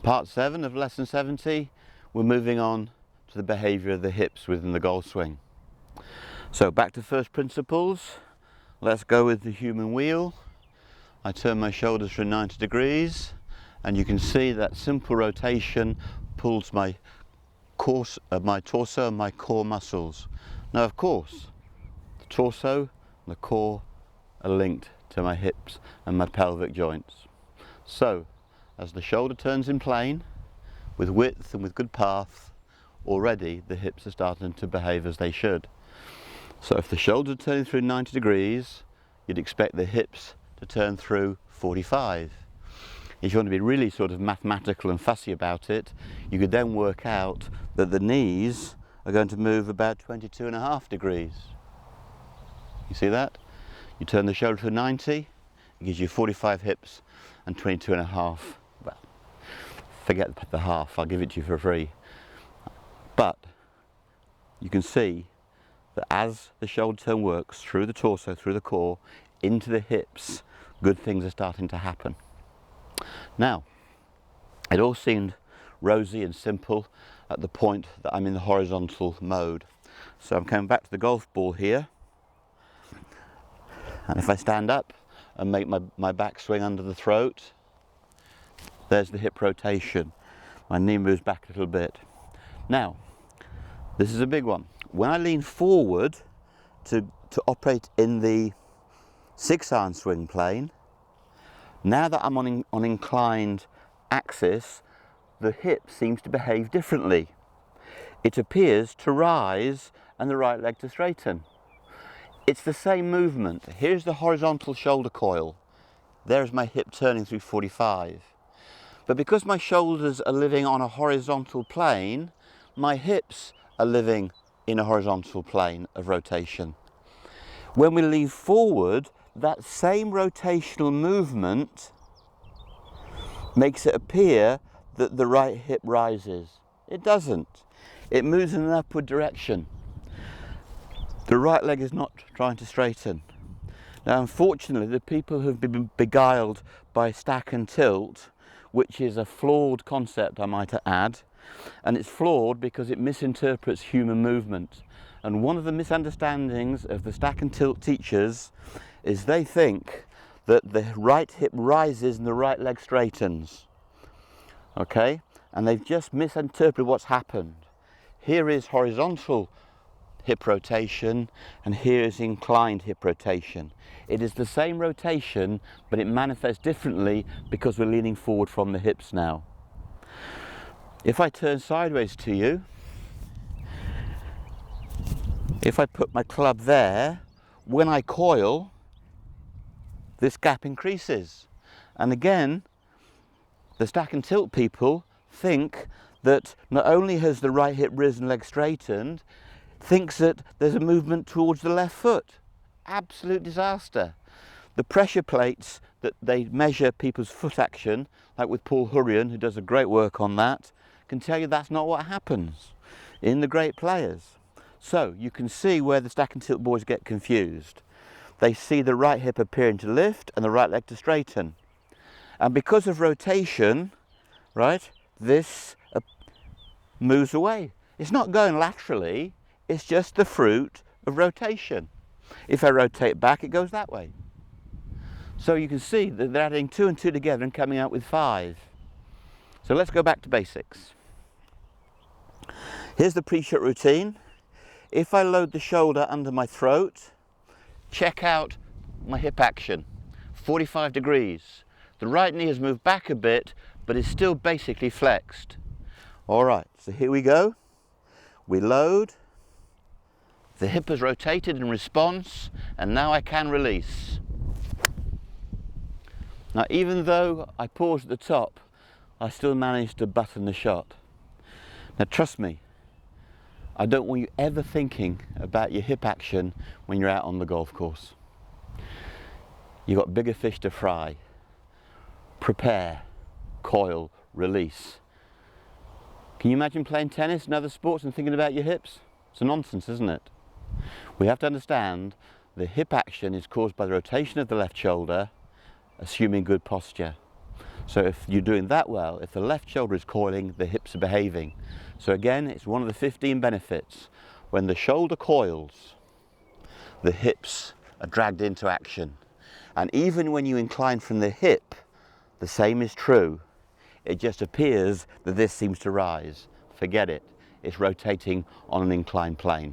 Part 7 of lesson 70, we're moving on to the behaviour of the hips within the golf swing. So back to first principles. Let's go with the human wheel. I turn my shoulders through 90 degrees and you can see that simple rotation pulls my torso and my core muscles. Now of course, the torso and the core are linked to my hips and my pelvic joints. So as the shoulder turns in plane, with width and with good path, already the hips are starting to behave as they should. So if the shoulders are turning through 90 degrees, you'd expect the hips to turn through 45. If you want to be really sort of mathematical and fussy about it, you could then work out that the knees are going to move about 22.5 degrees. You see that? You turn the shoulder to 90, it gives you 45 hips and 22.5. Well, forget the half, I'll give it to you for free. But you can see that as the shoulder turn works through the torso, through the core, into the hips, good things are starting to happen. Now, it all seemed rosy and simple at the point that I'm in the horizontal mode. So I'm coming back to the golf ball here, and if I stand up and make my back swing under the throat, there's the hip rotation. My knee moves back a little bit. Now, this is a big one. When I lean forward to operate in the 6-iron swing plane, now that I'm on inclined axis, the hip seems to behave differently. It appears to rise and the right leg to straighten. It's the same movement. Here's the horizontal shoulder coil. There's my hip turning through 45. But because my shoulders are living on a horizontal plane, my hips are living in a horizontal plane of rotation. When we lean forward, that same rotational movement makes it appear that the right hip rises. It doesn't. It moves in an upward direction. The right leg is not trying to straighten. Now, unfortunately, the people who've been beguiled by stack and tilt, which is a flawed concept, I might add, and it's flawed because it misinterprets human movement. And one of the misunderstandings of the stack and tilt teachers is they think that the right hip rises and the right leg straightens. Okay? And they've just misinterpreted what's happened. Here is horizontal hip rotation and here is inclined hip rotation. It is the same rotation, but it manifests differently because we're leaning forward from the hips now. If I turn sideways to you, if I put my club there, when I coil, this gap increases. And again, the stack and tilt people think that not only has the right hip risen, leg straightened, thinks that there's a movement towards the left foot. Absolute disaster. The pressure plates that they measure people's foot action, like with Paul Hurrian, who does a great work on that, can tell you that's not what happens in the great players. So you can see where the stack and tilt boys get confused. They see the right hip appearing to lift and the right leg to straighten. And because of rotation, right, this moves away. It's not going laterally, it's just the fruit of rotation. If I rotate back, it goes that way. So you can see that they're adding 2 and 2 together and coming out with 5. So let's go back to basics. Here's the pre-shot routine. If I load the shoulder under my throat, check out my hip action, 45 degrees. The right knee has moved back a bit, but is still basically flexed. All right, so here we go. We load. The hip has rotated in response, and now I can release. Now, even though I paused at the top, I still managed to button the shot. Now, trust me, I don't want you ever thinking about your hip action when you're out on the golf course. You've got bigger fish to fry. Prepare, coil, release. Can you imagine playing tennis and other sports and thinking about your hips? It's a nonsense, isn't it? We have to understand the hip action is caused by the rotation of the left shoulder, assuming good posture. So if you're doing that well, if the left shoulder is coiling, the hips are behaving. So again, it's one of the 15 benefits. When the shoulder coils, the hips are dragged into action. And even when you incline from the hip, the same is true. It just appears that this seems to rise. Forget it. It's rotating on an inclined plane.